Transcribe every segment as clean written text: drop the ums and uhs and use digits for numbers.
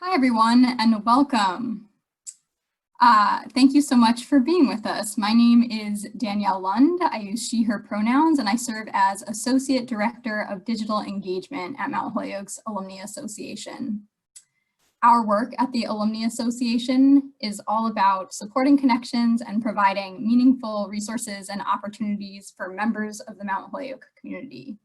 Hi, everyone, and welcome. Thank you so much for being with us. My name is Danielle Lund. I use she, her pronouns, and I serve as Associate Director of Digital Engagement at Mount Holyoke's Alumni Association. Our work at the Alumni Association is all about supporting connections and providing meaningful resources and opportunities for members of the Mount Holyoke community.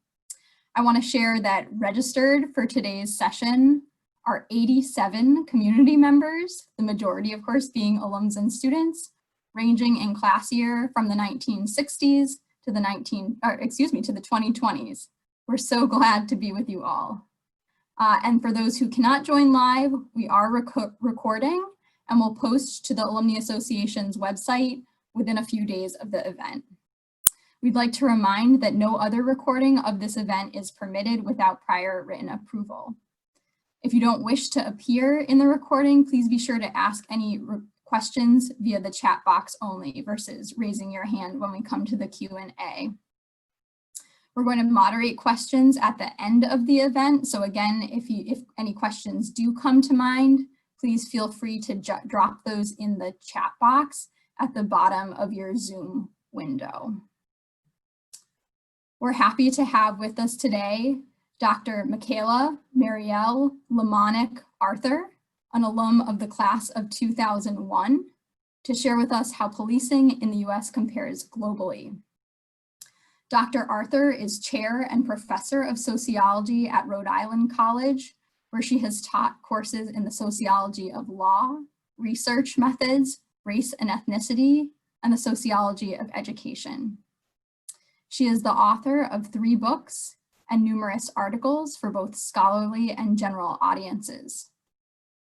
I want to share that registered for today's session are 87 community members, the majority, of course, being alums and students, ranging in class year from the 1960s to the 2020s. We're so glad to be with you all. And for those who cannot join live, we are recording and will post to the Alumni Association's website within a few days of the event. We'd like to remind that no other recording of this event is permitted without prior written approval. If you don't wish to appear in the recording, please be sure to ask any questions via the chat box only versus raising your hand when we come to the Q&A. We're going to moderate questions at the end of the event. So again, if any questions do come to mind, please feel free to drop those in the chat box at the bottom of your Zoom window. We're happy to have with us today Dr. Mikaila Mariel Lemonik Arthur, an alum of the class of 2001, to share with us how policing in the US compares globally. Dr. Arthur is chair and professor of sociology at Rhode Island College, where she has taught courses in the sociology of law, research methods, race and ethnicity, and the sociology of education. She is the author of 3 books and numerous articles for both scholarly and general audiences.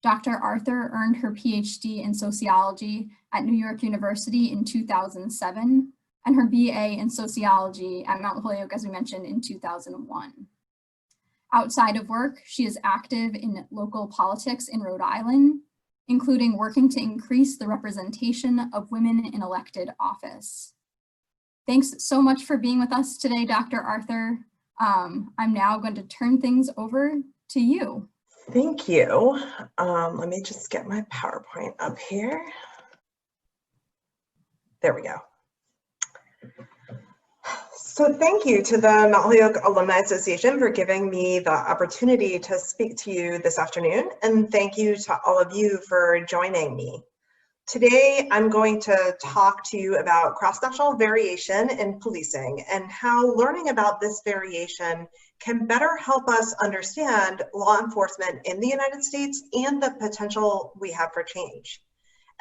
Dr. Arthur earned her Ph.D. in sociology at New York University in 2007 and her BA in sociology at Mount Holyoke, as we mentioned, in 2001. Outside of work, she is active in local politics in Rhode Island, including working to increase the representation of women in elected office. Thanks so much for being with us today, Dr. Arthur. I'm now going to turn things over to you. Thank you. Let me just get my PowerPoint up here. There we go. So thank you to the Mount Holyoke Alumni Association for giving me the opportunity to speak to you this afternoon, and thank you to all of you for joining me. Today, I'm going to talk to you about cross-national variation in policing and how learning about this variation can better help us understand law enforcement in the United States and the potential we have for change.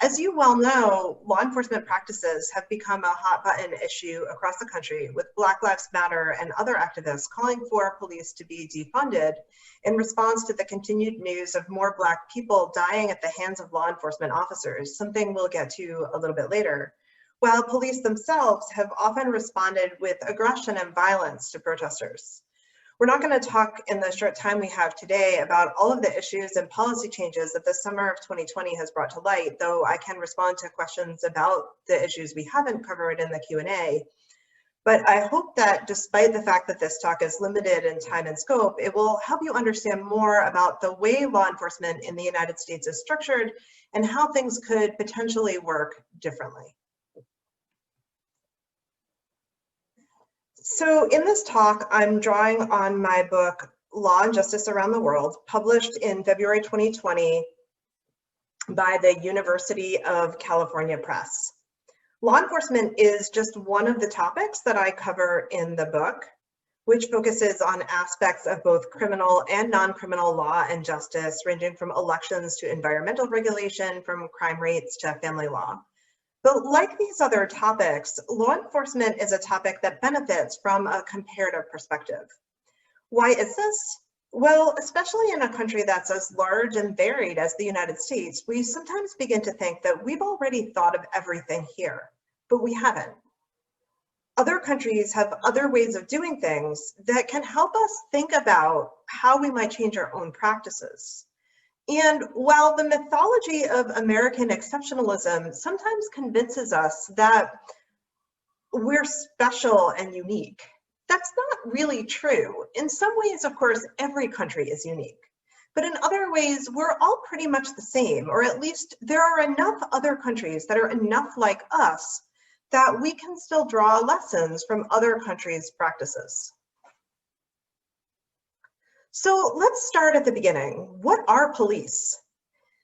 As you well know, law enforcement practices have become a hot button issue across the country, with Black Lives Matter and other activists calling for police to be defunded in response to the continued news of more Black people dying at the hands of law enforcement officers, something we'll get to a little bit later, while police themselves have often responded with aggression and violence to protesters. We're not going to talk in the short time we have today about all of the issues and policy changes that the summer of 2020 has brought to light, though I can respond to questions about the issues we haven't covered in the Q&A. But I hope that despite the fact that this talk is limited in time and scope, it will help you understand more about the way law enforcement in the United States is structured and how things could potentially work differently. So in this talk, I'm drawing on my book, Law and Justice Around the World, published in February 2020 by the University of California Press. Law enforcement is just one of the topics that I cover in the book, which focuses on aspects of both criminal and non-criminal law and justice, ranging from elections to environmental regulation, from crime rates to family law. But like these other topics, law enforcement is a topic that benefits from a comparative perspective. Why is this? Well, especially in a country that's as large and varied as the United States, we sometimes begin to think that we've already thought of everything here, but we haven't. Other countries have other ways of doing things that can help us think about how we might change our own practices. And while the mythology of American exceptionalism sometimes convinces us that we're special and unique, that's not really true. In some ways, of course, every country is unique. But in other ways, we're all pretty much the same, or at least there are enough other countries that are enough like us that we can still draw lessons from other countries' practices. So let's start at the beginning. What are police?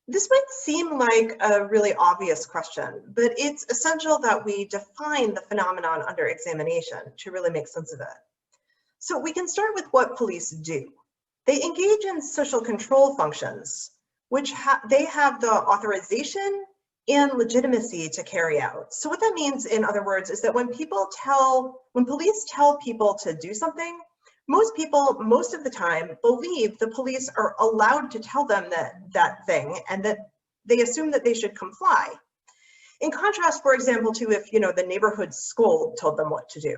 This might seem like a really obvious question, but it's essential that we define the phenomenon under examination to really make sense of it. So we can start with what police do. They engage in social control functions, which they have the authorization and legitimacy to carry out. So what that means, in other words, is that when police tell people to do something, most people, most of the time, believe the police are allowed to tell them that thing, and that they assume that they should comply. In contrast, for example, to if the neighborhood school told them what to do.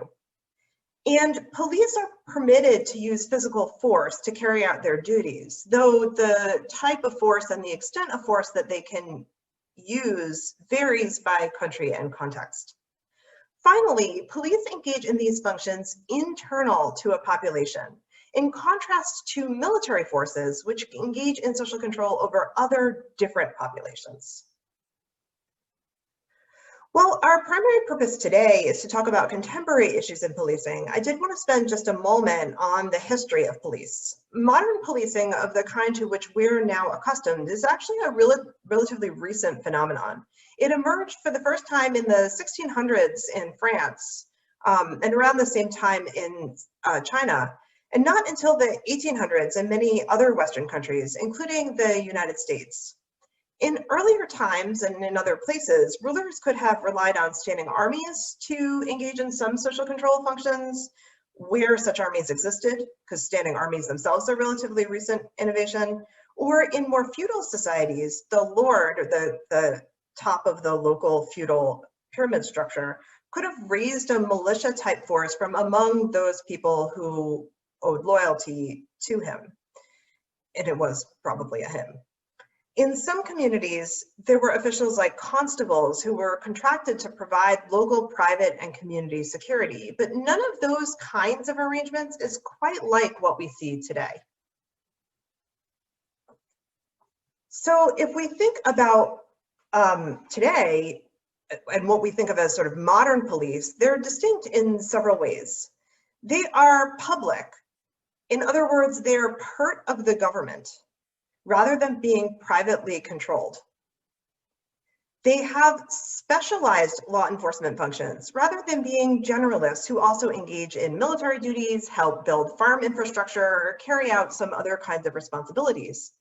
And police are permitted to use physical force to carry out their duties, though the type of force and the extent of force that they can use varies by country and context. Finally, police engage in these functions internal to a population, in contrast to military forces, which engage in social control over other different populations. Well, our primary purpose today is to talk about contemporary issues in policing. I did want to spend just a moment on the history of police. Modern policing of the kind to which we're now accustomed is actually a relatively recent phenomenon. It emerged for the first time in the 1600s in France, and around the same time in China, and not until the 1800s in many other Western countries, including the United States. In earlier times and in other places, rulers could have relied on standing armies to engage in some social control functions where such armies existed, because standing armies themselves are a relatively recent innovation, or in more feudal societies, the lord, or the top of the local feudal pyramid structure, could have raised a militia type force from among those people who owed loyalty to him. And it was probably a him. In some communities, there were officials like constables who were contracted to provide local, private, and community security, but none of those kinds of arrangements is quite like what we see today. So if we think about today and what we think of as sort of modern police, they're distinct in several ways. They are public. In other words, they're part of the government, rather than being privately controlled. They have specialized law enforcement functions, rather than being generalists who also engage in military duties, help build farm infrastructure, or carry out some other kinds of responsibilities.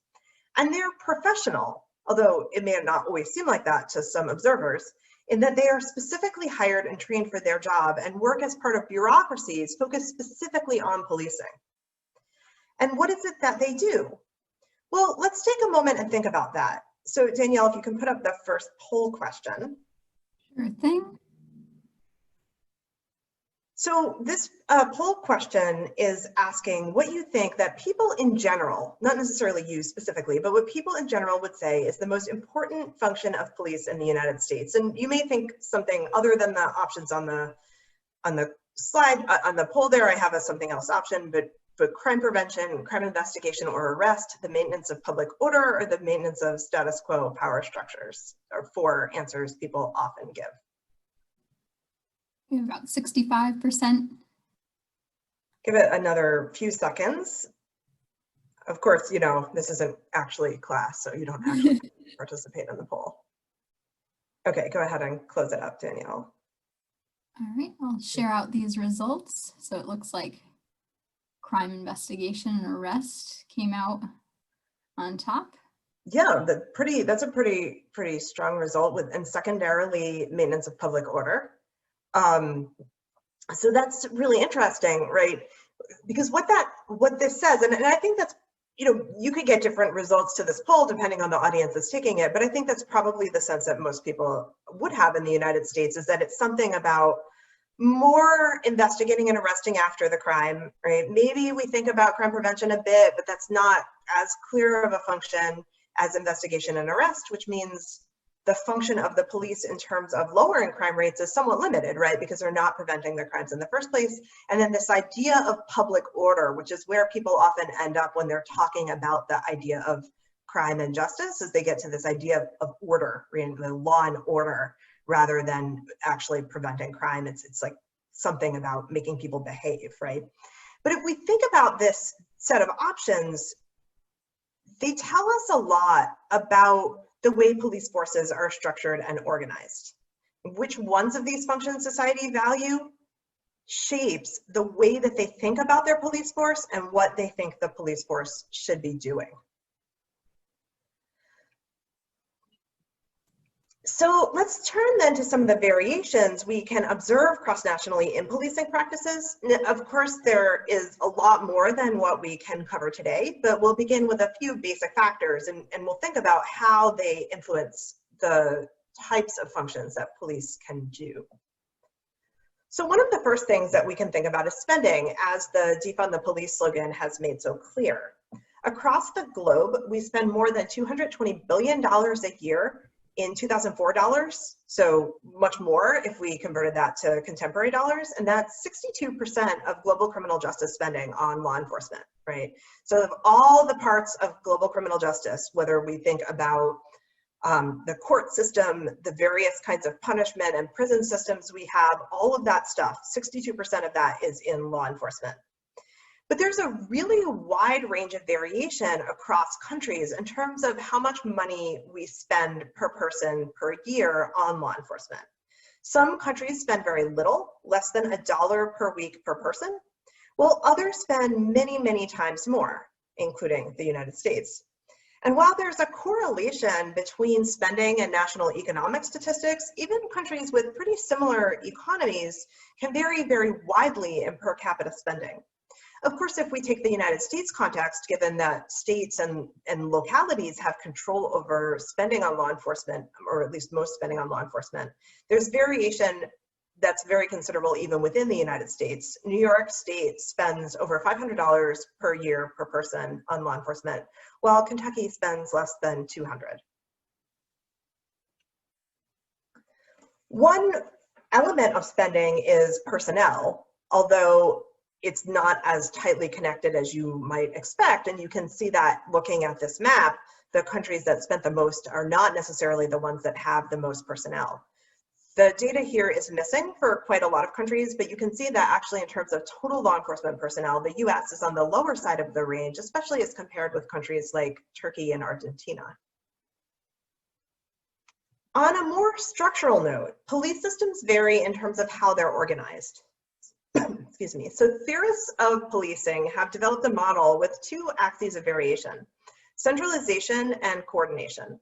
And they're professional, although it may not always seem like that to some observers, in that they are specifically hired and trained for their job and work as part of bureaucracies focused specifically on policing. And what is it that they do? Well, let's take a moment and think about that. So Danielle, if you can put up the first poll question. Sure thing. So this poll question is asking what you think that people in general, not necessarily you specifically, but what people in general would say is the most important function of police in the United States. And you may think something other than the options on the slide, on the poll there, I have a something else option, but crime prevention, crime investigation or arrest, the maintenance of public order, or the maintenance of status quo power structures are four answers people often give. We have about 65%. Give it another few seconds. Of course, this isn't actually class, so you don't actually participate in the poll. Okay, go ahead and close it up, Danielle. All right, I'll share out these results. So it looks like crime investigation and arrest came out on top. Yeah, that's a pretty strong result, and secondarily maintenance of public order. So that's really interesting, right? Because what this says, and I think that's, you could get different results to this poll depending on the audience that's taking it, but I think that's probably the sense that most people would have in the United States, is that it's something about more investigating and arresting after the crime, right? Maybe we think about crime prevention a bit, but that's not as clear of a function as investigation and arrest, which means the function of the police in terms of lowering crime rates is somewhat limited, right? Because they're not preventing the crimes in the first place. And then this idea of public order, which is where people often end up when they're talking about the idea of crime and justice, is they get to this idea of order, the law and order, rather than actually preventing crime. It's like something about making people behave, right? But if we think about this set of options, they tell us a lot about the way police forces are structured and organized. Which ones of these functions society value shapes the way that they think about their police force and what they think the police force should be doing. So let's turn then to some of the variations we can observe cross-nationally in policing practices. Of course, there is a lot more than what we can cover today, but we'll begin with a few basic factors and we'll think about how they influence the types of functions that police can do. So one of the first things that we can think about is spending, as the Defund the Police slogan has made so clear. Across the globe, we spend more than $220 billion a year in 2004 dollars, so much more if we converted that to contemporary dollars, and that's 62% of global criminal justice spending on law enforcement, right? So of all the parts of global criminal justice, whether we think about the court system, the various kinds of punishment and prison systems we have, all of that stuff, 62% of that is in law enforcement. But there's a really wide range of variation across countries in terms of how much money we spend per person per year on law enforcement. Some countries spend very little, less than $1 per week per person, while others spend many, many times more, including the United States. And while there's a correlation between spending and national economic statistics, even countries with pretty similar economies can vary very widely in per capita spending. Of course, if we take the United States context, given that states and localities have control over spending on law enforcement, or at least most spending on law enforcement, there's variation that's very considerable even within the United States. New York State spends over $500 per year per person on law enforcement, while Kentucky spends less than $200. One element of spending is personnel, although it's not as tightly connected as you might expect. And you can see that looking at this map, the countries that spent the most are not necessarily the ones that have the most personnel. The data here is missing for quite a lot of countries, but you can see that actually in terms of total law enforcement personnel, the US is on the lower side of the range, especially as compared with countries like Turkey and Argentina. On a more structural note, police systems vary in terms of how they're organized. Excuse me. So theorists of policing have developed a model with two axes of variation: centralization and coordination.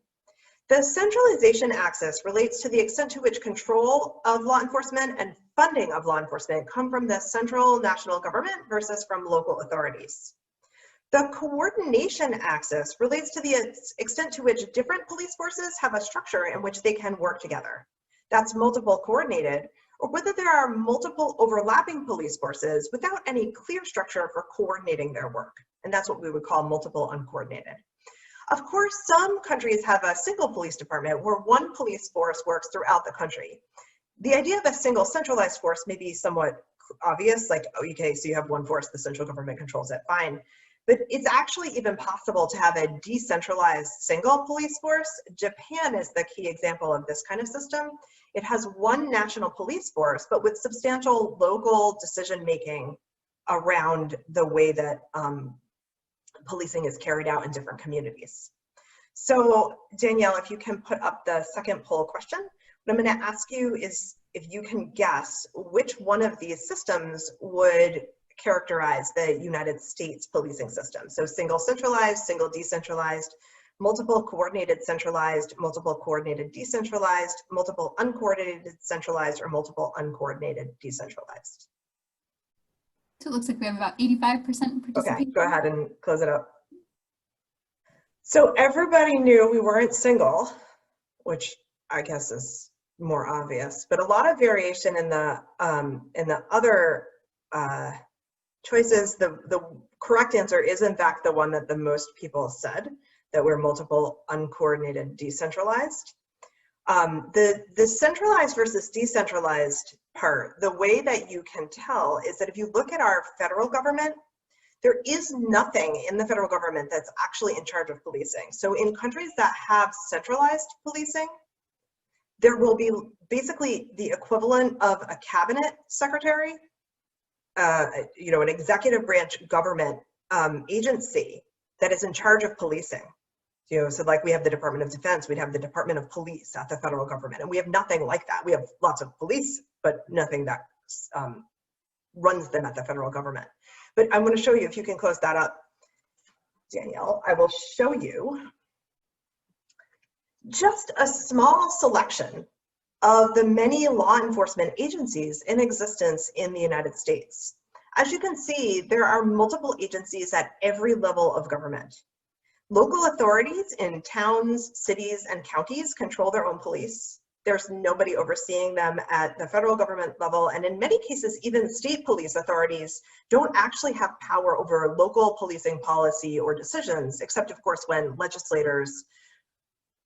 The centralization axis relates to the extent to which control of law enforcement and funding of law enforcement come from the central national government versus from local authorities. The coordination axis relates to the extent to which different police forces have a structure in which they can work together. That's multiple coordinated, or whether there are multiple overlapping police forces without any clear structure for coordinating their work. And that's what we would call multiple uncoordinated. Of course, some countries have a single police department where one police force works throughout the country. The idea of a single centralized force may be somewhat obvious, like, oh, okay, so you have one force, the central government controls it, fine. But it's actually even possible to have a decentralized single police force. Japan is the key example of this kind of system. It has one national police force, but with substantial local decision-making around the way that policing is carried out in different communities. So Danielle, if you can put up the second poll question, what I'm going to ask you is if you can guess which one of these systems would characterize the United States policing system. So single centralized, single decentralized, multiple coordinated centralized, multiple coordinated decentralized, multiple uncoordinated centralized, or multiple uncoordinated decentralized. So it looks like we have about 85% participation. Okay, go ahead and close it up. So everybody knew we weren't single, which I guess is more obvious, but a lot of variation in the other choices. The correct answer is in fact the one that the most people said, that we're multiple uncoordinated decentralized. The centralized versus decentralized part, the way that you can tell is that if you look at our federal government, there is nothing in the federal government that's actually in charge of policing. So in countries that have centralized policing, there will be basically the equivalent of a cabinet secretary, you know, an executive branch government agency that is in charge of policing. You know, so like we have the Department of Defense, we'd have the Department of Police at the federal government, and we have nothing like that. We have lots of police, but nothing that runs them at the federal government. But I want to show you, if you can close that up, Danielle, I will show you just a small selection of the many law enforcement agencies in existence in the United States. As you can see, there are multiple agencies at every level of government. Local authorities in towns, cities, and counties control their own police. There's nobody overseeing them at the federal government level, and in many cases, even state police authorities don't actually have power over local policing policy or decisions, except of course when legislators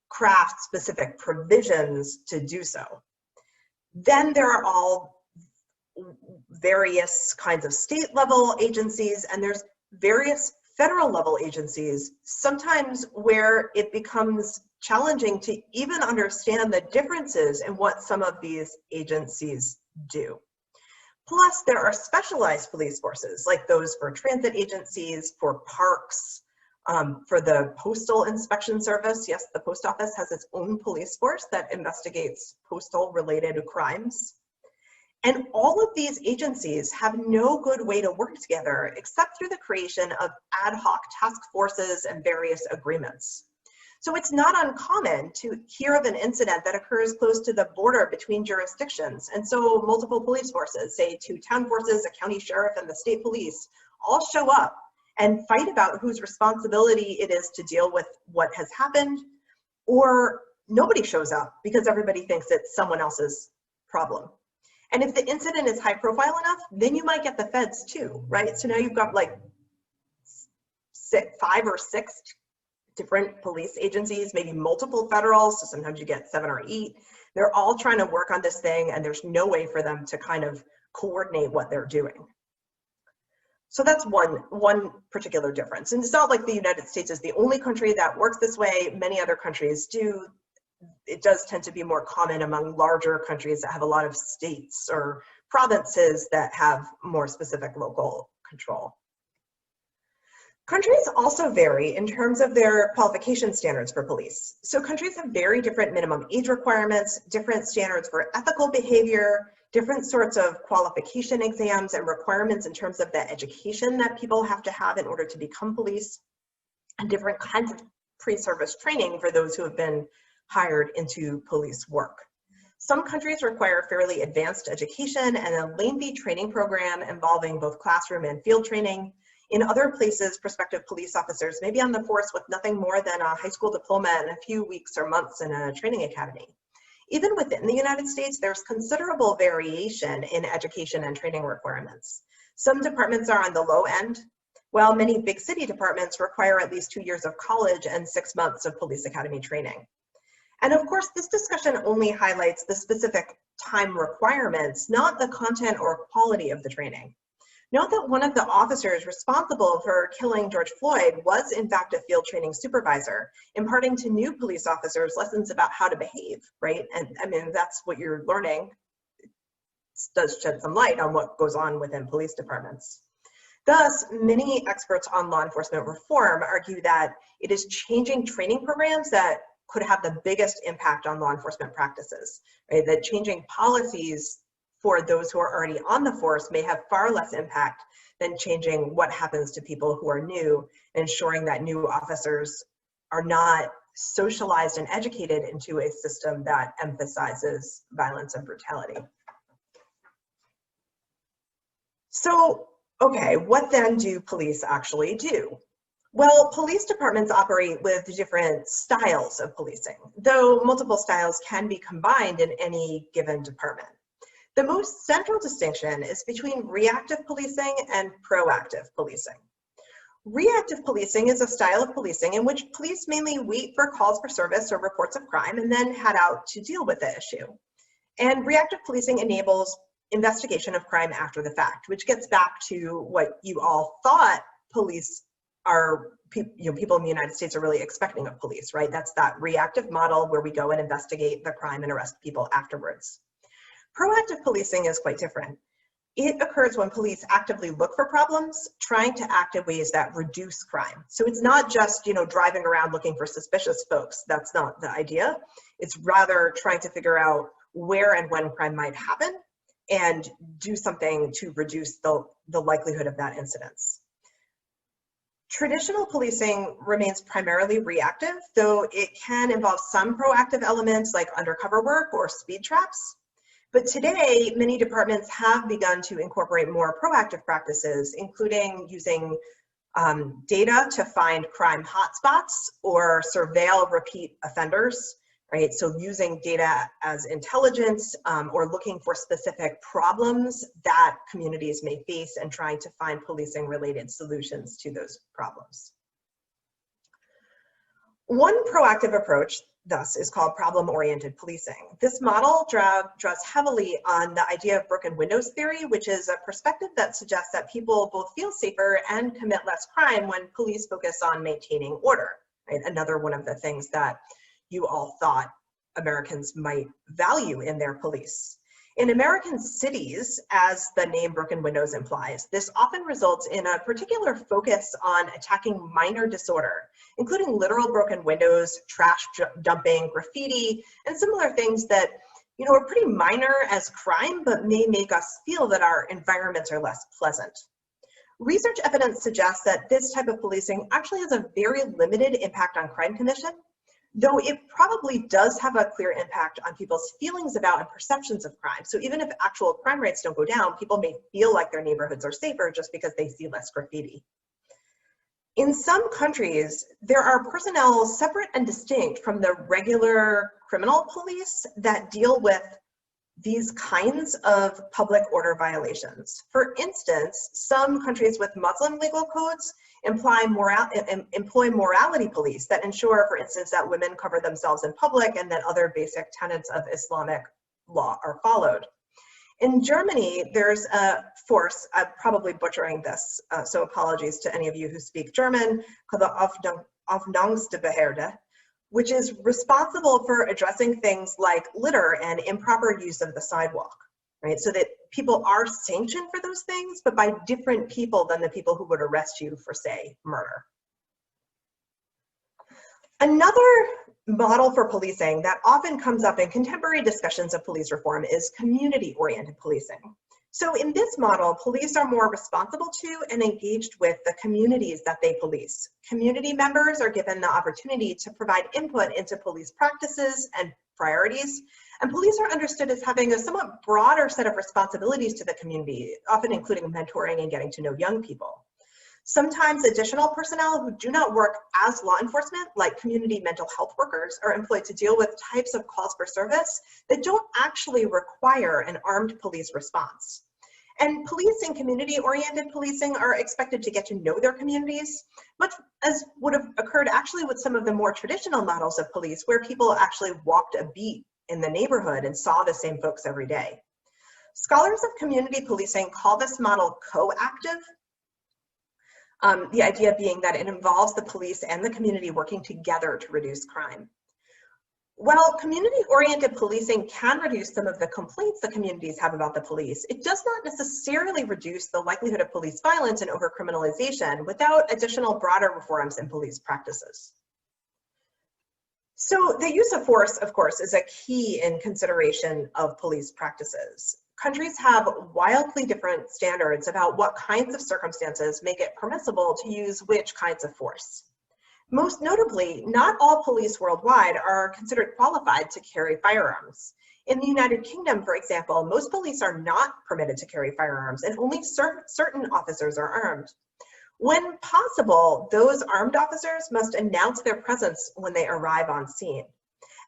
craft specific provisions to do so. Then there are all various kinds of state level agencies, and there's various federal level agencies, sometimes where it becomes challenging to even understand the differences in what some of these agencies do. Plus, there are specialized police forces, like those for transit agencies, for parks, for the Postal Inspection Service. Yes, the post office has its own police force that investigates postal related crimes. And all of these agencies have no good way to work together except through the creation of ad hoc task forces and various agreements. So it's not uncommon to hear of an incident that occurs close to the border between jurisdictions. And so multiple police forces, say 2 town forces, a county sheriff, and the state police, all show up and fight about whose responsibility it is to deal with what has happened, or nobody shows up because everybody thinks it's someone else's problem. And if the incident is high profile enough, then you might get the feds too, right? So now you've got like 5 or 6 different police agencies, maybe multiple federals, so sometimes you get 7 or 8. They're all trying to work on this thing, and there's no way for them to kind of coordinate what they're doing. So that's one particular difference. And it's not like the United States is the only country that works this way. Many other countries do. It does tend to be more common among larger countries that have a lot of states or provinces that have more specific local control. Countries also vary in terms of their qualification standards for police. So countries have very different minimum age requirements, different standards for ethical behavior, different sorts of qualification exams and requirements in terms of the education that people have to have in order to become police, and different kinds of pre-service training for those who have been hired into police work. Some countries require fairly advanced education and a lengthy training program involving both classroom and field training. In other places, prospective police officers may be on the force with nothing more than a high school diploma and a few weeks or months in a training academy. Even within the United States, there's considerable variation in education and training requirements. Some departments are on the low end, while many big city departments require at least 2 years of college and 6 months of police academy training. And of course, this discussion only highlights the specific time requirements, not the content or quality of the training. Note that one of the officers responsible for killing George Floyd was in fact a field training supervisor, imparting to new police officers lessons about how to behave, right? And I mean, that's what you're learning. It does shed some light on what goes on within police departments. Thus, many experts on law enforcement reform argue that it is changing training programs that could have the biggest impact on law enforcement practices, right? That changing policies for those who are already on the force may have far less impact than changing what happens to people who are new, ensuring that new officers are not socialized and educated into a system that emphasizes violence and brutality. So, okay, what then do police actually do? Well, police departments operate with different styles of policing, though multiple styles can be combined in any given department. The most central distinction is between reactive policing and proactive policing. Reactive policing is a style of policing in which police mainly wait for calls for service or reports of crime and then head out to deal with the issue. And reactive policing enables investigation of crime after the fact, which gets back to what you all thought police are, people in the United States are really expecting of police, right? That's that reactive model where we go and investigate the crime and arrest people afterwards. Proactive policing is quite different. It occurs when police actively look for problems, trying to act in ways that reduce crime. So it's not just, driving around looking for suspicious folks. That's not the idea. It's rather trying to figure out where and when crime might happen and do something to reduce the likelihood of that incidence. Traditional policing remains primarily reactive, though it can involve some proactive elements like undercover work or speed traps. But today, many departments have begun to incorporate more proactive practices, including using data to find crime hotspots or surveil repeat offenders, right? So using data as intelligence or looking for specific problems that communities may face and trying to find policing related solutions to those problems. One proactive approach thus is called problem-oriented policing. This model draws heavily on the idea of broken windows theory, which is a perspective that suggests that people both feel safer and commit less crime when police focus on maintaining order, right? Another one of the things that you all thought Americans might value in their police. In American cities, as the name broken windows implies, this often results in a particular focus on attacking minor disorder, including literal broken windows, trash dumping, graffiti, and similar things that are pretty minor as crime, but may make us feel that our environments are less pleasant. Research evidence suggests that this type of policing actually has a very limited impact on crime commission, though it probably does have a clear impact on people's feelings about and perceptions of crime. So even if actual crime rates don't go down, people may feel like their neighborhoods are safer just because they see less graffiti. In some countries, there are personnel separate and distinct from the regular criminal police that deal with these kinds of public order violations. For instance, some countries with Muslim legal codes employ morality police that ensure, for instance, that women cover themselves in public and that other basic tenets of Islamic law are followed. In Germany, there's a force, I'm probably butchering this, so apologies to any of you who speak German, called the Ordnungsbehörde, which is responsible for addressing things like litter and improper use of the sidewalk, right? So that people are sanctioned for those things, but by different people than the people who would arrest you for, say, murder. Another model for policing that often comes up in contemporary discussions of police reform is community-oriented policing. So in this model, police are more responsible to and engaged with the communities that they police. Community members are given the opportunity to provide input into police practices and priorities, and police are understood as having a somewhat broader set of responsibilities to the community, often including mentoring and getting to know young people. Sometimes additional personnel who do not work as law enforcement, like community mental health workers, are employed to deal with types of calls for service that don't actually require an armed police response. And police and community-oriented policing are expected to get to know their communities, much as would have occurred actually with some of the more traditional models of police, where people actually walked a beat in the neighborhood and saw the same folks every day. Scholars of community policing call this model coactive, the idea being that it involves the police and the community working together to reduce crime. While community-oriented policing can reduce some of the complaints that communities have about the police, it does not necessarily reduce the likelihood of police violence and overcriminalization without additional broader reforms in police practices. So the use of force, of course, is a key in consideration of police practices. Countries have wildly different standards about what kinds of circumstances make it permissible to use which kinds of force. Most notably, not all police worldwide are considered qualified to carry firearms. In the United Kingdom, for example, most police are not permitted to carry firearms, and only certain officers are armed. When possible, those armed officers must announce their presence when they arrive on scene.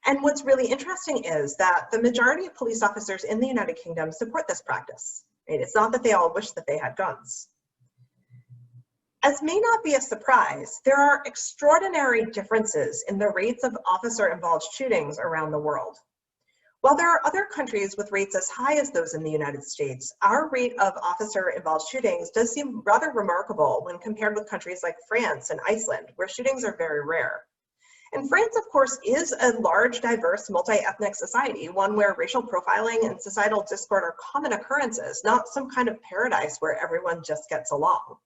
And what's really interesting is that the majority of police officers in the United Kingdom support this practice. Right? It's not that they all wish that they had guns. as may not be a surprise, there are extraordinary differences in the rates of officer-involved shootings around the world. While there are other countries with rates as high as those in the United States, our rate of officer-involved shootings does seem rather remarkable when compared with countries like France and Iceland, where shootings are very rare. And France, of course, is a large, diverse, multi-ethnic society, one where racial profiling and societal discord are common occurrences, not some kind of paradise where everyone just gets along.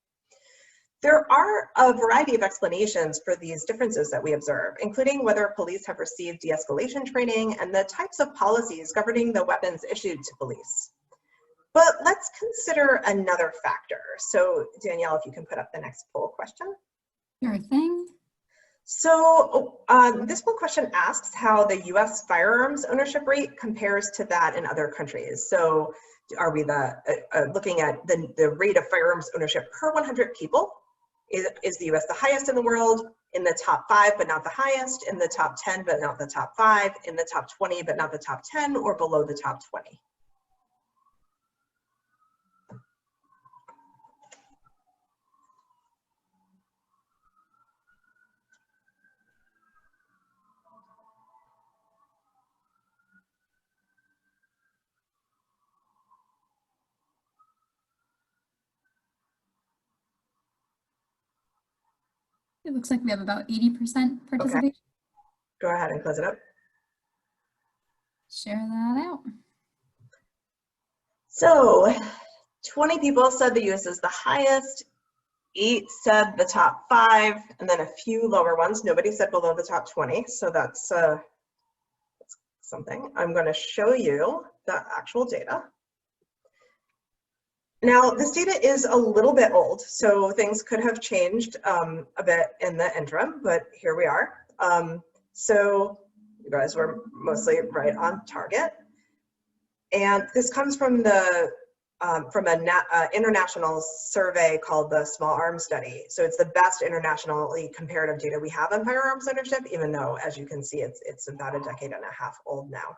There are a variety of explanations for these differences that we observe, including whether police have received de-escalation training and the types of policies governing the weapons issued to police. But let's consider another factor. So Danielle, if you can put up the next poll question. Sure thing. So this poll question asks how the US firearms ownership rate compares to that in other countries. So are we looking at the rate of firearms ownership per 100 people? Is the US the highest in the world, in the top 5 but not the highest, in the top 10 but not the top 5, in the top 20 but not the top 10, or below the top 20? It looks like we have about 80% participation. Okay. Go ahead and close it up. Share that out. So 20 people said the US is the highest, 8 said the top 5, and then a few lower ones. Nobody said below the top 20, so that's something. I'm going to show you the actual data. Now, this data is a little bit old, so things could have changed a bit in the interim, but here we are. So you guys were mostly right on target. And this comes from the international survey called the Small Arms Study. So it's the best internationally comparative data we have on firearms ownership, even though, as you can see, it's about a decade and a half old now.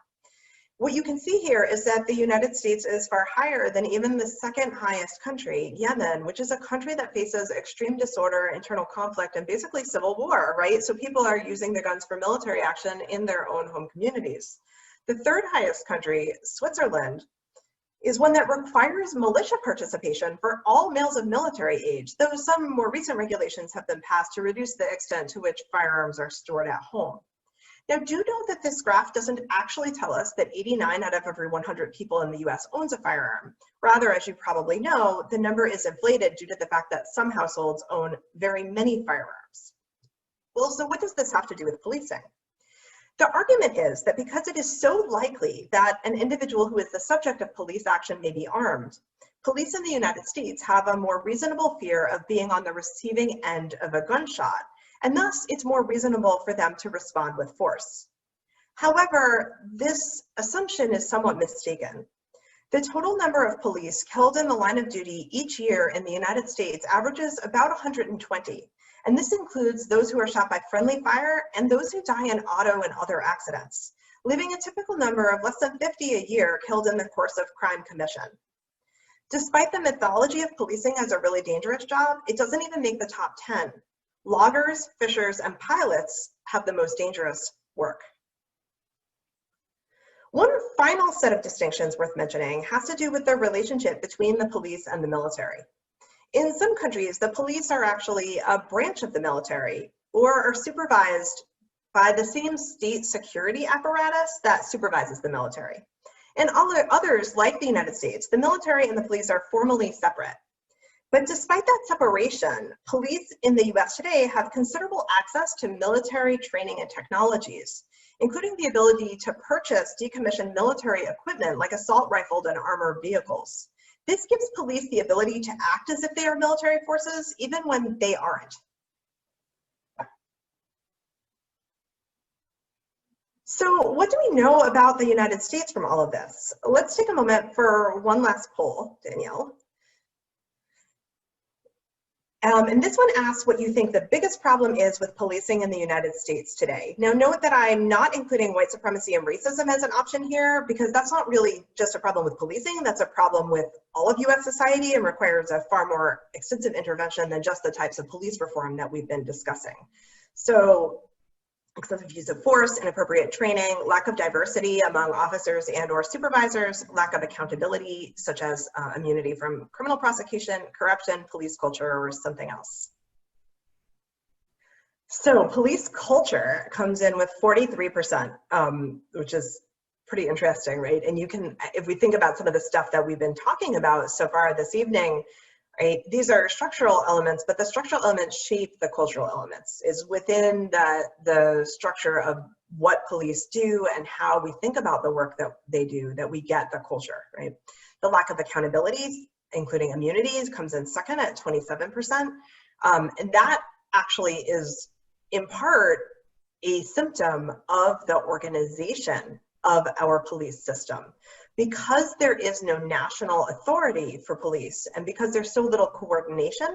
What you can see here is that the United States is far higher than even the second highest country, Yemen, which is a country that faces extreme disorder, internal conflict, and basically civil war, right? So people are using the guns for military action in their own home communities. The third highest country, Switzerland, is one that requires militia participation for all males of military age, though some more recent regulations have been passed to reduce the extent to which firearms are stored at home. Now, do note that this graph doesn't actually tell us that 89 out of every 100 people in the US owns a firearm. Rather, as you probably know, the number is inflated due to the fact that some households own very many firearms. Well, so what does this have to do with policing? The argument is that because it is so likely that an individual who is the subject of police action may be armed, police in the United States have a more reasonable fear of being on the receiving end of a gunshot, and thus it's more reasonable for them to respond with force. However, this assumption is somewhat mistaken. The total number of police killed in the line of duty each year in the United States averages about 120. And this includes those who are shot by friendly fire and those who die in auto and other accidents, leaving a typical number of less than 50 a year killed in the course of crime commission. Despite the mythology of policing as a really dangerous job, it doesn't even make the top 10. Loggers, fishers, and pilots have the most dangerous work. One final set of distinctions worth mentioning has to do with the relationship between the police and the military. In some countries, the police are actually a branch of the military or are supervised by the same state security apparatus that supervises the military. In others, like the United States, the military and the police are formally separate. But despite that separation, police in the US today have considerable access to military training and technologies, including the ability to purchase decommissioned military equipment like assault rifles and armored vehicles. This gives police the ability to act as if they are military forces, even when they aren't. So what do we know about the United States from all of this? Let's take a moment for one last poll, Danielle. And this one asks what you think the biggest problem is with policing in the United States today. Now note that I'm not including white supremacy and racism as an option here, because that's not really just a problem with policing, that's a problem with all of US society and requires a far more extensive intervention than just the types of police reform that we've been discussing. So excessive use of force, inappropriate training, lack of diversity among officers and or supervisors, lack of accountability, such as immunity from criminal prosecution, corruption, police culture, or something else. So police culture comes in with 43%, which is pretty interesting, right? And you can, if we think about some of the stuff that we've been talking about so far this evening, right? These are structural elements, but the structural elements shape the cultural elements. Is within the structure of what police do and how we think about the work that they do that we get the culture, right? The lack of accountability, including immunities, comes in second at 27%. And that actually is in part a symptom of the organization of our police system. Because there is no national authority for police, and because there's so little coordination,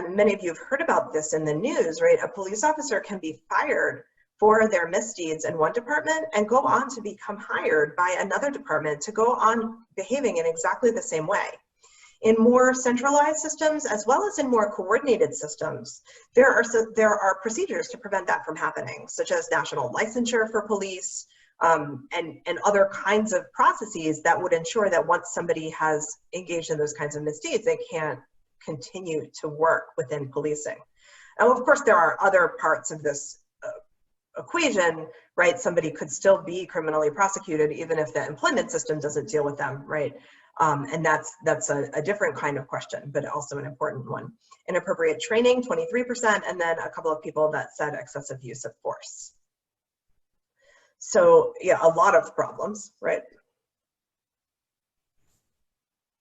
many of you have heard about this in the news, right? A police officer can be fired for their misdeeds in one department and go on to become hired by another department to go on behaving in exactly the same way. In more centralized systems, as well as in more coordinated systems, there are procedures to prevent that from happening, such as national licensure for police, and other kinds of processes that would ensure that once somebody has engaged in those kinds of misdeeds, they can't continue to work within policing. Now, of course, there are other parts of this equation, right? Somebody could still be criminally prosecuted even if the employment system doesn't deal with them, right? And that's a different kind of question, but also an important one. Inappropriate training, 23%, and then a couple of people that said excessive use of force. So yeah, a lot of problems, right?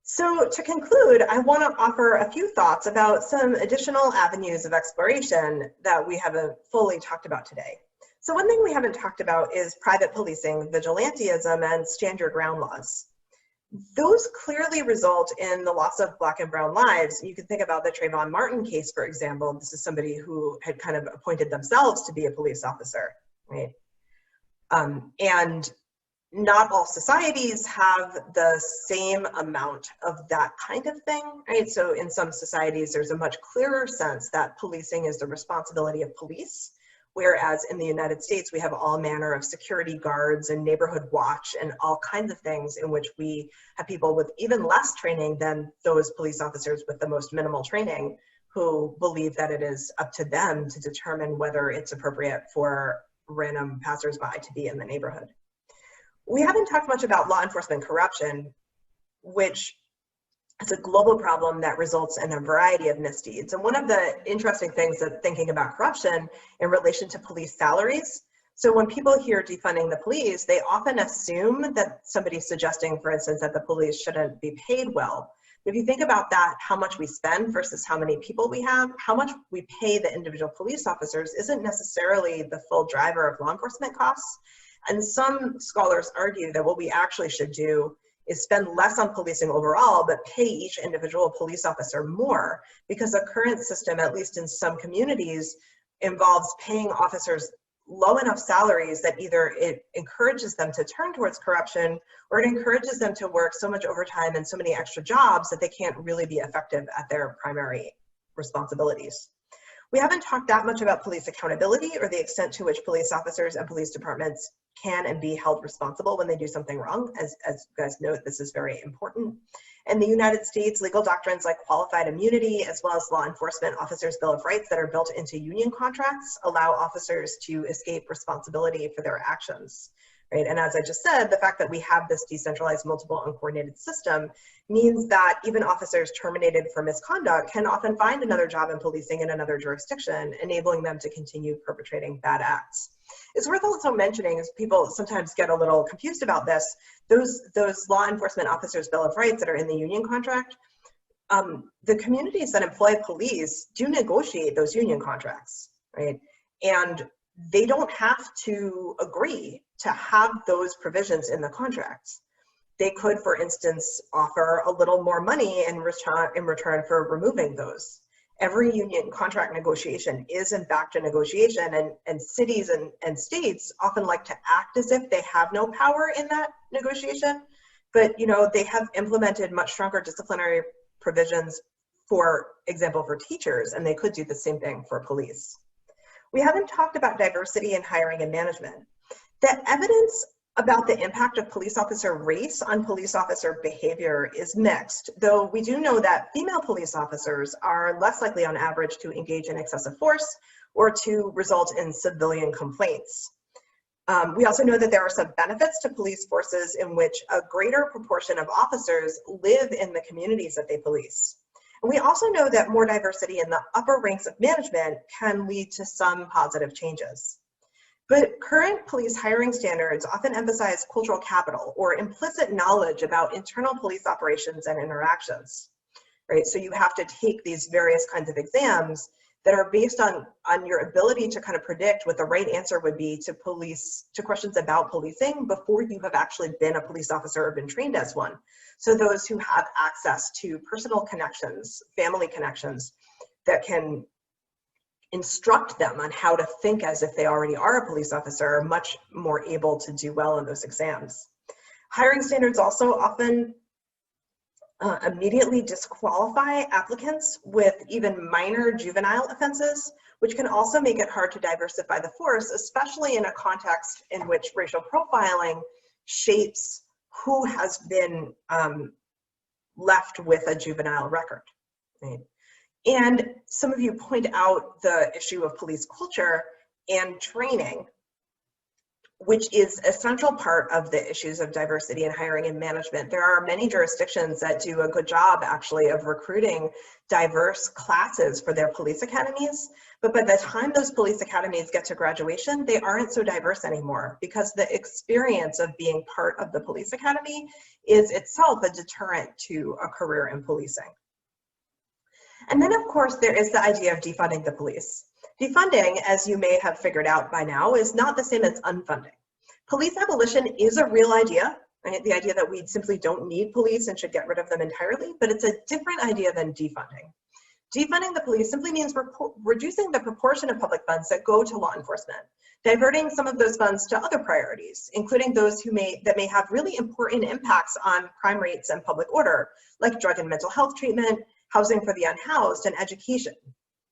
So to conclude, I want to offer a few thoughts about some additional avenues of exploration that we haven't fully talked about today. So one thing we haven't talked about is private policing, vigilantism, and stand your ground laws. Those clearly result in the loss of Black and brown lives. You can think about the Trayvon Martin case, for example. This is somebody who had kind of appointed themselves to be a police officer, right? And not all societies have the same amount of that kind of thing, right? So in some societies, there's a much clearer sense that policing is the responsibility of police, whereas in the United States, we have all manner of security guards and neighborhood watch and all kinds of things in which we have people with even less training than those police officers with the most minimal training who believe that it is up to them to determine whether it's appropriate for random passersby to be in the neighborhood. We haven't talked much about law enforcement corruption, which is a global problem that results in a variety of misdeeds. And one of the interesting things that thinking about corruption in relation to police salaries, so when people hear defunding the police, they often assume that somebody's suggesting, for instance, that the police shouldn't be paid well. If you think about that, how much we spend versus how many people we have, how much we pay the individual police officers isn't necessarily the full driver of law enforcement costs. And some scholars argue that what we actually should do is spend less on policing overall, but pay each individual police officer more, because the current system, at least in some communities, involves paying officers low enough salaries that either it encourages them to turn towards corruption or it encourages them to work so much overtime and so many extra jobs that they can't really be effective at their primary responsibilities. We haven't talked that much about police accountability or the extent to which police officers and police departments can and be held responsible when they do something wrong. As you guys note, this is very important. In the United States, legal doctrines like qualified immunity, as well as law enforcement officers' Bill of Rights that are built into union contracts, allow officers to escape responsibility for their actions, right? And as I just said, the fact that we have this decentralized, multiple, uncoordinated system means that even officers terminated for misconduct can often find another job in policing in another jurisdiction, enabling them to continue perpetrating bad acts. It's worth also mentioning, as people sometimes get a little confused about this, those law enforcement officers' Bill of Rights that are in the union contract, the communities that employ police do negotiate those union contracts, right? And they don't have to agree to have those provisions in the contracts. They could, for instance, offer a little more money in return for removing those. Every union contract negotiation is in fact a negotiation, and cities and states often like to act as if they have no power in that negotiation, but they have implemented much stronger disciplinary provisions, for example, for teachers, and they could do the same thing for police. We haven't talked about diversity in hiring and management. The evidence about the impact of police officer race on police officer behavior is mixed, though we do know that female police officers are less likely on average to engage in excessive force or to result in civilian complaints. We also know that there are some benefits to police forces in which a greater proportion of officers live in the communities that they police. And we also know that more diversity in the upper ranks of management can lead to some positive changes. But current police hiring standards often emphasize cultural capital or implicit knowledge about internal police operations and interactions, right? So you have to take these various kinds of exams that are based on your ability to kind of predict what the right answer would be to questions about policing before you have actually been a police officer or been trained as one. So those who have access to personal connections, family connections, that can instruct them on how to think as if they already are a police officer are much more able to do well in those exams. Hiring standards also often immediately disqualify applicants with even minor juvenile offenses, which can also make it hard to diversify the force, especially in a context in which racial profiling shapes who has been left with a juvenile record, right? And some of you point out the issue of police culture and training, which is a central part of the issues of diversity in hiring and management. There are many jurisdictions that do a good job actually of recruiting diverse classes for their police academies, but by the time those police academies get to graduation, they aren't so diverse anymore because the experience of being part of the police academy is itself a deterrent to a career in policing. And then, of course, there is the idea of defunding the police. Defunding, as you may have figured out by now, is not the same as unfunding. Police abolition is a real idea, right? The idea that we simply don't need police and should get rid of them entirely, but it's a different idea than defunding. Defunding the police simply means reducing the proportion of public funds that go to law enforcement, diverting some of those funds to other priorities, including those that may have really important impacts on crime rates and public order, like drug and mental health treatment, housing for the unhoused, and education,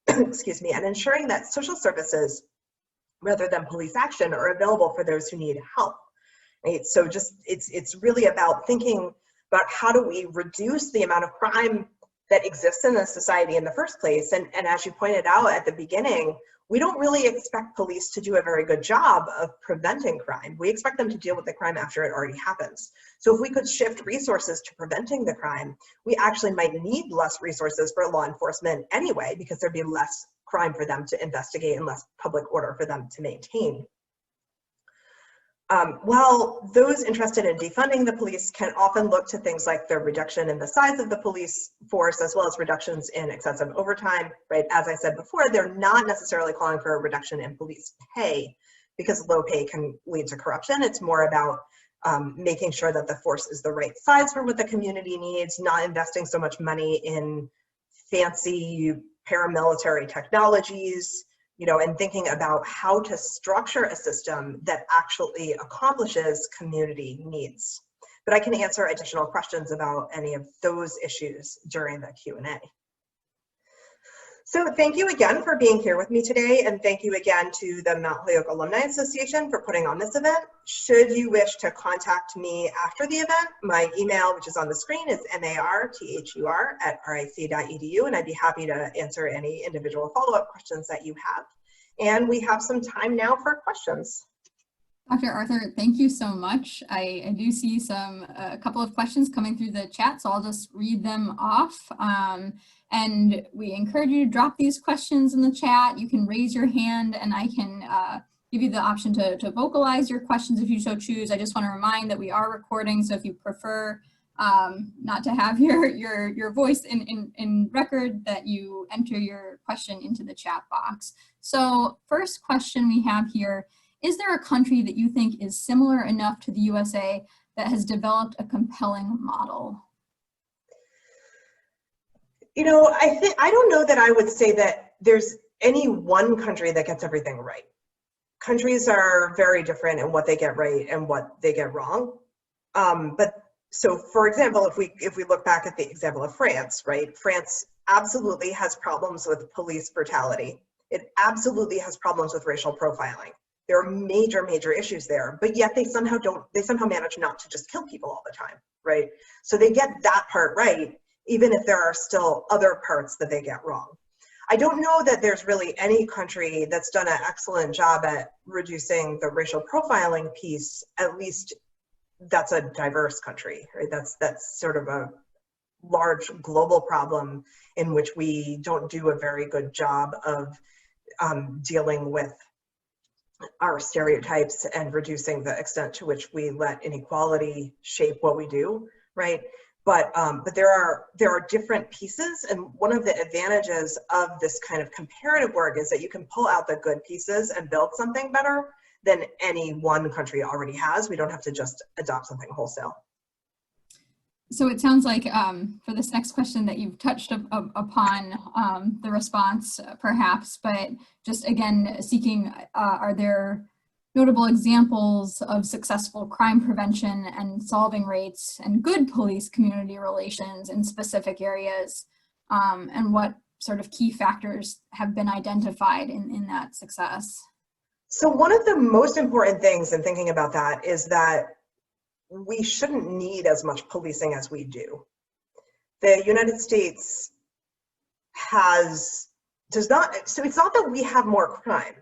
excuse me, and ensuring that social services, rather than police action, are available for those who need help, right? So just, it's really about thinking about how do we reduce the amount of crime that exists in the society in the first place. And as you pointed out at the beginning, we don't really expect police to do a very good job of preventing crime. We expect them to deal with the crime after it already happens. So if we could shift resources to preventing the crime, we actually might need less resources for law enforcement anyway, because there'd be less crime for them to investigate and less public order for them to maintain. While those interested in defunding the police can often look to things like the reduction in the size of the police force, as well as reductions in excessive overtime, right? As I said before, they're not necessarily calling for a reduction in police pay because low pay can lead to corruption. It's more about making sure that the force is the right size for what the community needs, not investing so much money in fancy paramilitary technologies, and thinking about how to structure a system that actually accomplishes community needs. But I can answer additional questions about any of those issues during the Q&A. So thank you again for being here with me today, and thank you again to the Mount Holyoke Alumni Association for putting on this event. Should you wish to contact me after the event, my email, which is on the screen, is marthur@ric.edu, and I'd be happy to answer any individual follow-up questions that you have. And we have some time now for questions. Dr. Arthur, thank you so much. I do see a couple of questions coming through the chat, so I'll just read them off. And we encourage you to drop these questions in the chat. You can raise your hand and I can give you the option to vocalize your questions if you so choose. I just want to remind that we are recording, so if you prefer not to have your voice in record, that you enter your question into the chat box. So first question we have here: is there a country that you think is similar enough to the USA that has developed a compelling model? You know, I don't know that I would say that there's any one country that gets everything right. Countries are very different in what they get right and what they get wrong. But so, for example, if we look back at the example of France, right? France absolutely has problems with police brutality. It absolutely has problems with racial profiling. There are major issues there, but yet they somehow manage not to just kill people all the time, right? So they get that part right, even if there are still other parts that they get wrong. I don't know that there's really any country that's done an excellent job at reducing the racial profiling piece, at least that's a diverse country, right? That's sort of a large global problem in which we don't do a very good job of dealing with our stereotypes and reducing the extent to which we let inequality shape what we do, right? But there are different pieces, and one of the advantages of this kind of comparative work is that you can pull out the good pieces and build something better than any one country already has. We don't have to just adopt something wholesale. So it sounds like for this next question that you've touched upon the response perhaps, but just again seeking, are there notable examples of successful crime prevention and solving rates and good police-community relations in specific areas, and what sort of key factors have been identified in that success? So one of the most important things in thinking about that is that we shouldn't need as much policing as we do. The United States does not, so it's not that we have more crime.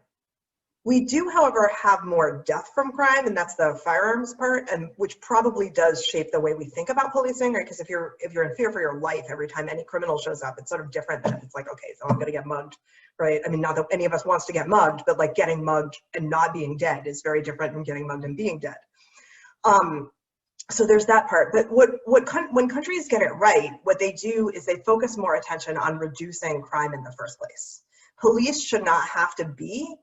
We do, however, have more death from crime, and that's the firearms part, and which probably does shape the way we think about policing, right? Because if you're in fear for your life every time any criminal shows up, it's sort of different than if it's like, okay, so I'm gonna get mugged, right? I mean, not that any of us wants to get mugged, but like getting mugged and not being dead is very different than getting mugged and being dead. So there's that part, but when countries get it right, what they do is they focus more attention on reducing crime in the first place. Police should not have to be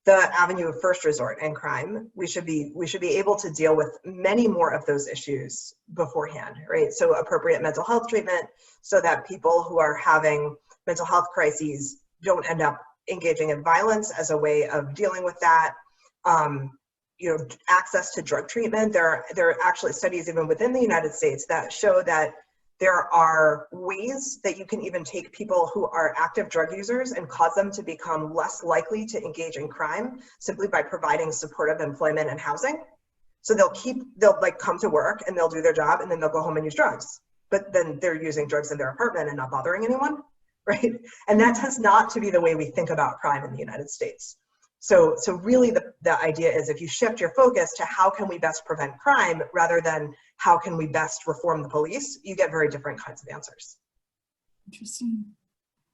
the avenue of first resort in crime. We should be able to deal with many more of those issues beforehand, right? So appropriate mental health treatment, so that people who are having mental health crises don't end up engaging in violence as a way of dealing with that. You know, access to drug treatment. There are actually studies even within the United States that show that there are ways that you can even take people who are active drug users and cause them to become less likely to engage in crime simply by providing supportive employment and housing. So they'll like come to work and they'll do their job and then they'll go home and use drugs. But then they're using drugs in their apartment and not bothering anyone, right? And that tends not to be the way we think about crime in the United States. So really the idea is if you shift your focus to how can we best prevent crime rather than how can we best reform the police, you get very different kinds of answers. Interesting.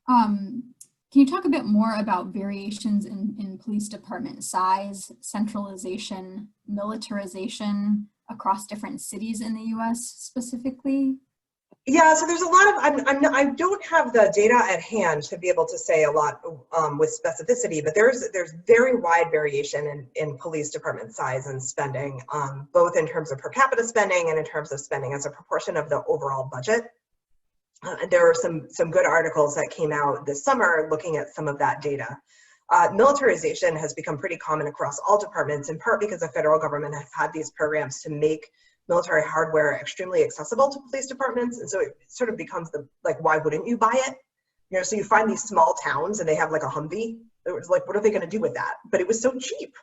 Can you talk a bit more about variations in police department size, centralization, militarization across different cities in the US specifically? Yeah, so there's a lot of, I don't have the data at hand to be able to say a lot with specificity, but there's very wide variation in police department size and spending, both in terms of per capita spending and in terms of spending as a proportion of the overall budget. There were some good articles that came out this summer looking at some of that data. Militarization has become pretty common across all departments, in part because the federal government has had these programs to make military hardware extremely accessible to police departments, and so it sort of becomes like, why wouldn't you buy it? You know, so you find these small towns and they have like a Humvee. It was like, what are they going to do with that? But it was so cheap.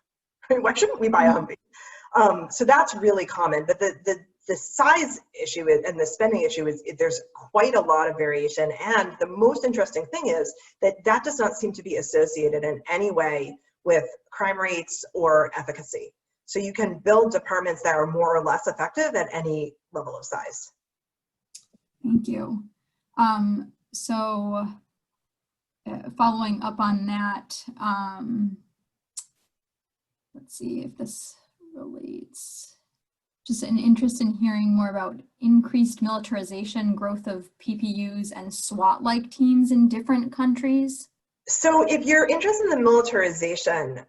I mean, why shouldn't we buy a Humvee? So that's really common. But the size issue and the spending issue is there's quite a lot of variation. And the most interesting thing is that does not seem to be associated in any way with crime rates or efficacy. So you can build departments that are more or less effective at any level of size. Thank you. Following up on that, let's see if this relates. Just an interest in hearing more about increased militarization, growth of PPUs and SWAT-like teams in different countries. So if you're interested in the militarization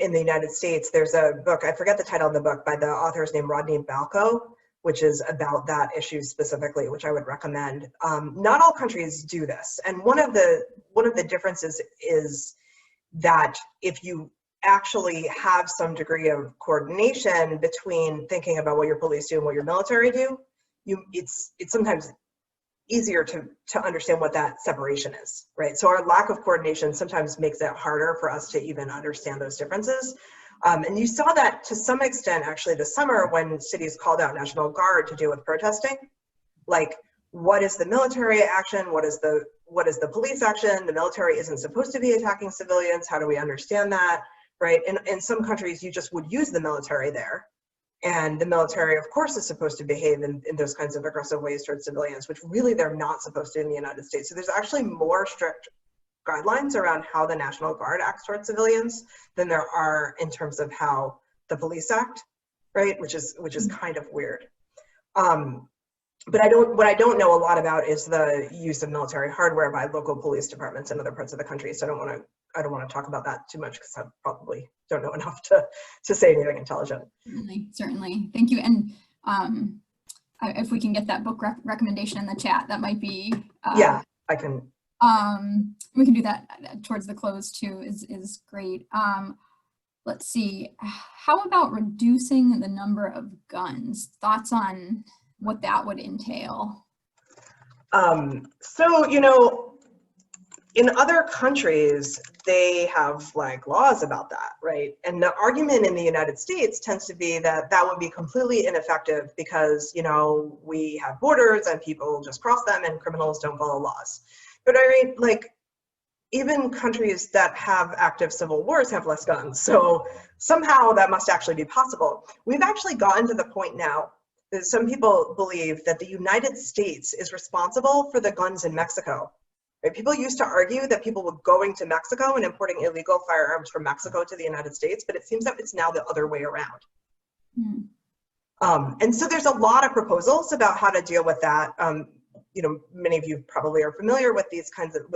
in the United States, there's a book, I forget the title of the book, by the author's name Rodney Balco, which is about that issue specifically, which I would recommend. Not all countries do this, and one of the differences is that if you actually have some degree of coordination between thinking about what your police do and what your military do, it's sometimes easier to understand what that separation is, right? So our lack of coordination sometimes makes it harder for us to even understand those differences. And you saw that to some extent actually this summer when cities called out National Guard to deal with protesting. Like, what is the military action? What is the police action? The military isn't supposed to be attacking civilians. How do we understand that, right? In some countries, you just would use the military there. And the military, of course, is supposed to behave in those kinds of aggressive ways towards civilians, which really they're not supposed to in the United States. So there's actually more strict guidelines around how the National Guard acts towards civilians than there are in terms of how the police act, right? Which is kind of weird. But what I don't know a lot about is the use of military hardware by local police departments in other parts of the country. So I don't want to talk about that too much because I probably don't know enough to say anything intelligent. Certainly. Thank you. And if we can get that book recommendation in the chat, that might be. Yeah, I can. We can do that towards the close too, is great. Let's see. How about reducing the number of guns? Thoughts on what that would entail? So, you know, in other countries, they have like laws about that, right? And the argument in the United States tends to be that that would be completely ineffective because, you know, we have borders and people just cross them and criminals don't follow laws. But I mean, like, even countries that have active civil wars have less guns. So somehow that must actually be possible. We've actually gotten to the point now that some people believe that the United States is responsible for the guns in Mexico. Right? People used to argue that people were going to Mexico and importing illegal firearms from Mexico to the United States, but it seems that it's now the other way around. And so there's a lot of proposals about how to deal with that. You know, many of you probably are familiar with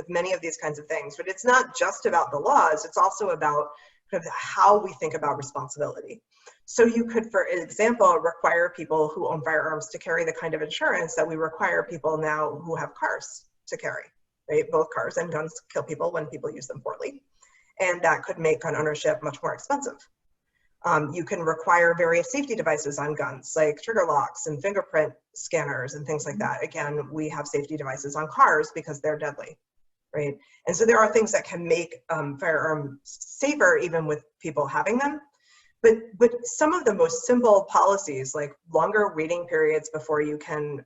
many of these kinds of things, but it's not just about the laws, it's also about kind of how we think about responsibility. So you could, for example, require people who own firearms to carry the kind of insurance that we require people now who have cars to carry, right? Both cars and guns kill people when people use them poorly. And that could make gun ownership much more expensive. You can require various safety devices on guns, like trigger locks and fingerprint scanners and things like that. Again, we have safety devices on cars because they're deadly, right? And so there are things that can make firearms safer even with people having them. But some of the most simple policies, like longer waiting periods before you can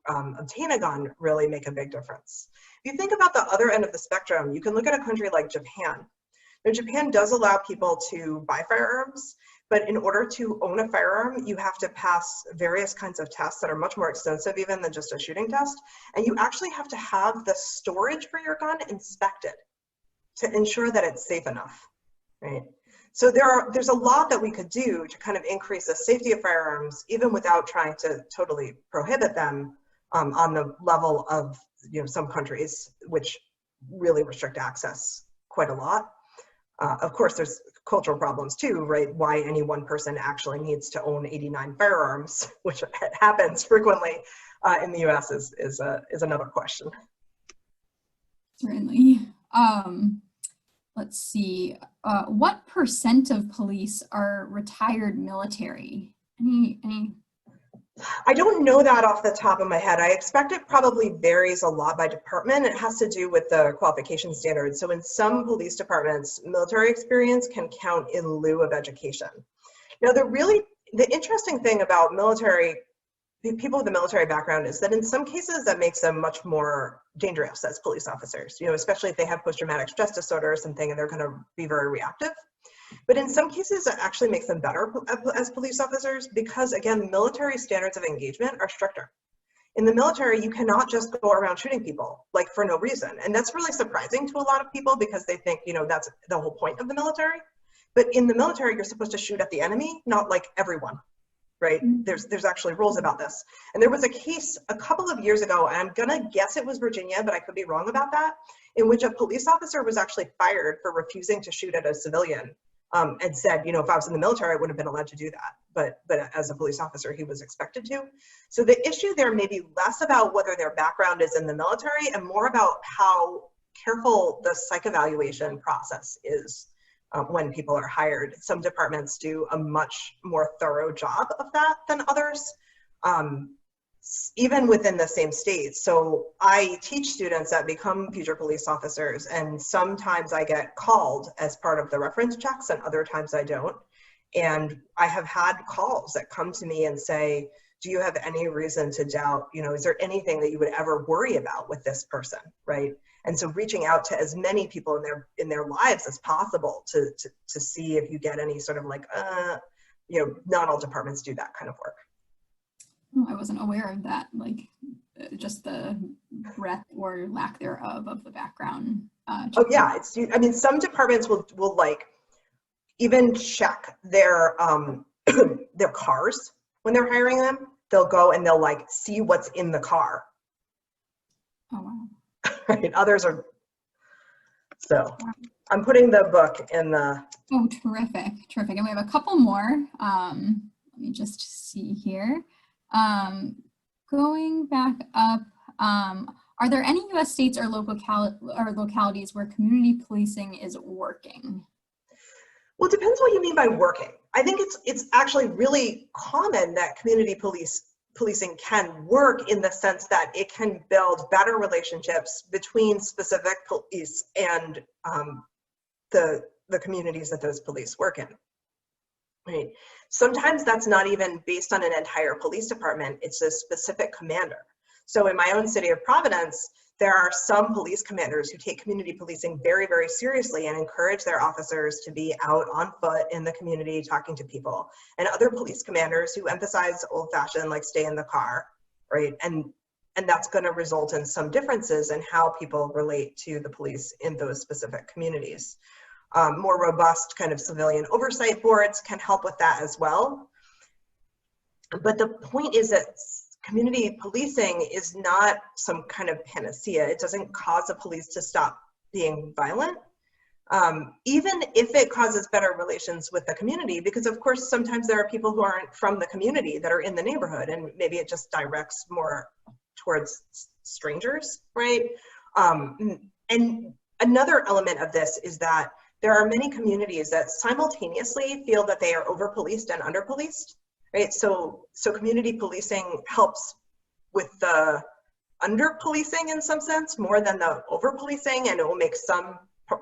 obtain a gun, really make a big difference. If you think about the other end of the spectrum, you can look at a country like Japan. Now, Japan does allow people to buy firearms, but in order to own a firearm, you have to pass various kinds of tests that are much more extensive even than just a shooting test. And you actually have to have the storage for your gun inspected to ensure that it's safe enough, right? So there's a lot that we could do to kind of increase the safety of firearms, even without trying to totally prohibit them on the level of, you know, some countries, which really restrict access quite a lot. Of course, there's cultural problems too, right? Why any one person actually needs to own 89 firearms, which happens frequently in the US is another question. Certainly. Let's see. What % of police are retired military? Any? I don't know that off the top of my head. I expect it probably varies a lot by department. It has to do with the qualification standards. So in some police departments, military experience can count in lieu of education. Now, the interesting thing about people with a military background is that in some cases that makes them much more dangerous as police officers, you know, especially if they have post-traumatic stress disorder or something and they're going to be very reactive. But in some cases, it actually makes them better as police officers because, again, military standards of engagement are stricter. In the military, you cannot just go around shooting people, like, for no reason. And that's really surprising to a lot of people because they think, you know, that's the whole point of the military. But in the military, you're supposed to shoot at the enemy, not like everyone, right? There's actually rules about this. And there was a case a couple of years ago, and I'm gonna guess it was Virginia, but I could be wrong about that, in which a police officer was actually fired for refusing to shoot at a civilian and said, you know, if I was in the military, I wouldn't have been allowed to do that. But as a police officer, he was expected to. So the issue there may be less about whether their background is in the military and more about how careful the psych evaluation process is when people are hired. Some departments do a much more thorough job of that than others, even within the same state. So I teach students that become future police officers, and sometimes I get called as part of the reference checks and other times I don't. And I have had calls that come to me and say, do you have any reason to doubt, you know, is there anything that you would ever worry about with this person, right? And so reaching out to as many people in their lives as possible to see if you get any sort of like, you know, not all departments do that kind of work. I wasn't aware of that, like just the breadth or lack thereof of the background. Oh yeah, I mean, some departments will like even check their their cars when they're hiring them. They'll go and they'll like see what's in the car. Oh wow. Right, others are, so I'm putting the book in the. Oh, terrific, terrific. And we have a couple more. Let me just see here. Going back up, are there any US states or localities where community policing is working? Well, it depends what you mean by working. I think it's actually really common that community policing can work in the sense that it can build better relationships between specific police and the communities that those police work in. Right. Sometimes that's not even based on an entire police department, it's a specific commander. So in my own city of Providence, there are some police commanders who take community policing very, very seriously and encourage their officers to be out on foot in the community talking to people. And other police commanders who emphasize old-fashioned, like stay in the car, right? And that's going to result in some differences in how people relate to the police in those specific communities. More robust kind of civilian oversight boards can help with that as well. But the point is that community policing is not some kind of panacea. It doesn't cause the police to stop being violent, even if it causes better relations with the community, because of course, sometimes there are people who aren't from the community that are in the neighborhood, and maybe it just directs more towards strangers, right? And another element of this is that there are many communities that simultaneously feel that they are over-policed and under-policed, right? So community policing helps with the under-policing in some sense more than the over-policing, and it will make some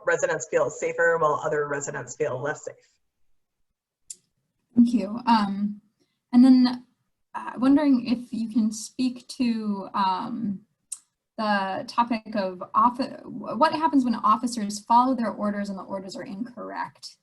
residents feel safer while other residents feel less safe. Thank you. And then wondering if you can speak to the topic of what happens when officers follow their orders and the orders are incorrect.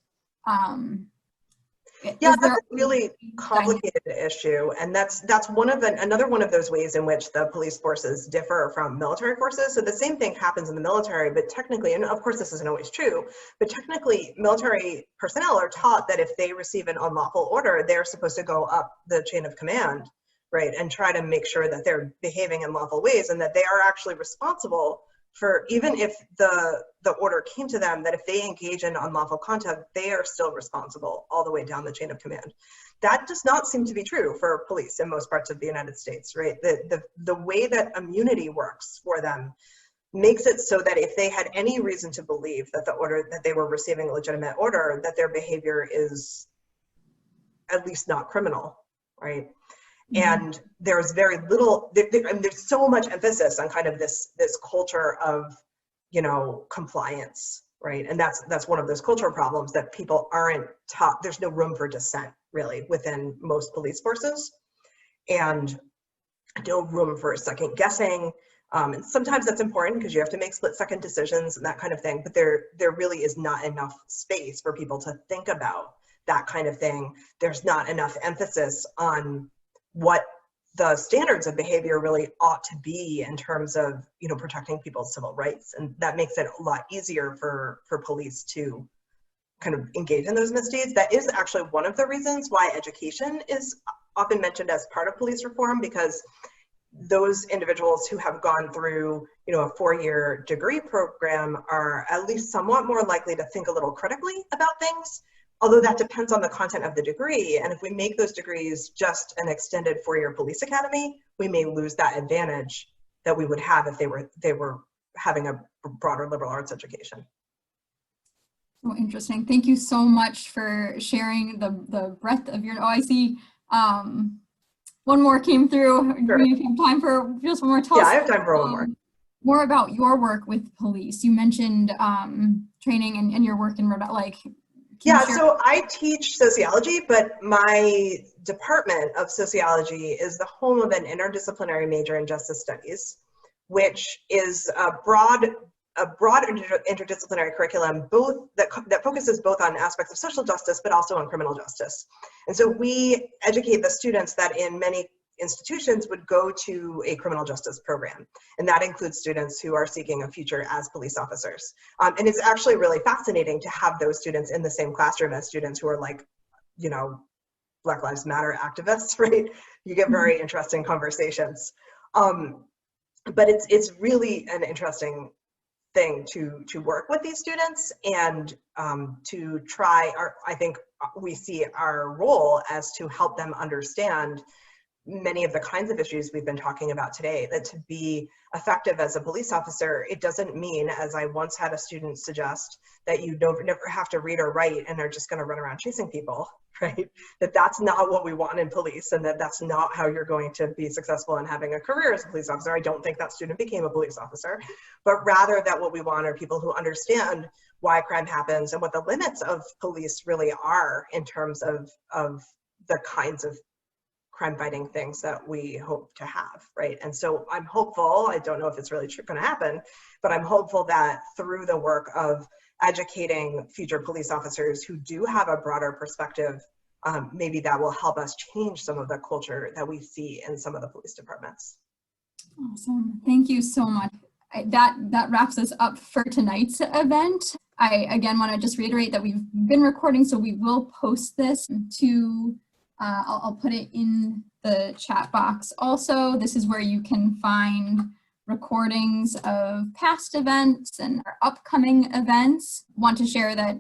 Yeah, that's a really complicated issue, and that's another one of those ways in which the police forces differ from military forces. So the same thing happens in the military, but technically, and of course this isn't always true, but technically military personnel are taught that if they receive an unlawful order, they're supposed to go up the chain of command, right, and try to make sure that they're behaving in lawful ways and that they are actually responsible for, even if the order came to them, that if they engage in unlawful conduct, they are still responsible all the way down the chain of command. That does not seem to be true for police in most parts of the United States, right? The way that immunity works for them makes it so that if they had any reason to believe that the order, that they were receiving a legitimate order, that their behavior is at least not criminal, right? And there's very little, there's so much emphasis on kind of this culture of, you know, compliance, right? And that's one of those cultural problems that people aren't taught. There's no room for dissent really within most police forces, and no room for second guessing. And sometimes that's important because you have to make split-second decisions and that kind of thing, but there really is not enough space for people to think about that kind of thing. There's not enough emphasis on what the standards of behavior really ought to be in terms of, you know, protecting people's civil rights. And that makes it a lot easier for police to kind of engage in those misdeeds. That is actually one of the reasons why education is often mentioned as part of police reform, because those individuals who have gone through, you know, a 4-year degree program are at least somewhat more likely to think a little critically about things. although that depends on the content of the degree. And if we make those degrees just an extended 4-year police academy, we may lose that advantage that we would have if they were having a broader liberal arts education. Oh, interesting. Thank you so much for sharing the breadth of your, I see one more came through. Sure. Do you have time for just one more? Tell Yeah, us, I have time for one more. More about your work with police. You mentioned training and your work in Rhode Island. Yeah, so I teach sociology, but my department of sociology is the home of an interdisciplinary major in justice studies, which is a broad interdisciplinary curriculum, both that focuses both on aspects of social justice, but also on criminal justice. And so we educate the students that in many institutions would go to a criminal justice program. And that includes students who are seeking a future as police officers. And it's actually really fascinating to have those students in the same classroom as students who are like, you know, Black Lives Matter activists, right? You get very interesting conversations. But it's really an interesting thing to work with these students and to try, I think we see our role as to help them understand many of the kinds of issues we've been talking about today, that to be effective as a police officer, it doesn't mean, as I once had a student suggest, that you never have to read or write and are just going to run around chasing people, right? That's not what we want in police, and that's not how you're going to be successful in having a career as a police officer. I don't think that student became a police officer, but rather that what we want are people who understand why crime happens and what the limits of police really are in terms of the kinds of crime fighting things that we hope to have, right? And so I'm hopeful, I don't know if it's really going to happen, but I'm hopeful that through the work of educating future police officers who do have a broader perspective, maybe that will help us change some of the culture that we see in some of the police departments. Awesome. Thank you so much. That wraps us up for tonight's event. I again want to just reiterate that we've been recording, so we will post this to I'll put it in the chat box. Also, this is where you can find recordings of past events and our upcoming events. Want to share that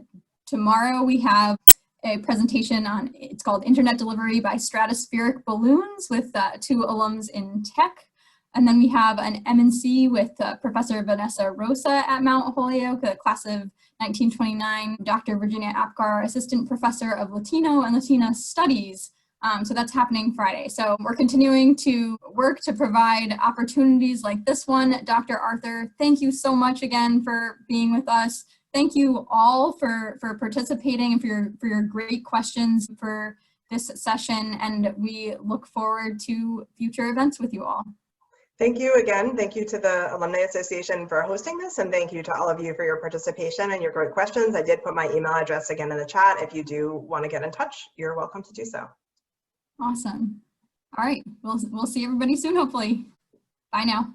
tomorrow we have a presentation on, it's called Internet Delivery by Stratospheric Balloons with 2 alums in tech. And then we have an M&C with Professor Vanessa Rosa at Mount Holyoke, a class of 1929, Dr. Virginia Apgar, Assistant Professor of Latino and Latina Studies. So that's happening Friday. So we're continuing to work to provide opportunities like this one. Dr. Arthur, thank you so much again for being with us. Thank you all for participating and for your great questions for this session. And we look forward to future events with you all. Thank you again. Thank you to the Alumni Association for hosting this, and thank you to all of you for your participation and your great questions. I did put my email address again in the chat. If you do want to get in touch, you're welcome to do so. Awesome. All right, we'll see everybody soon, hopefully. Bye now.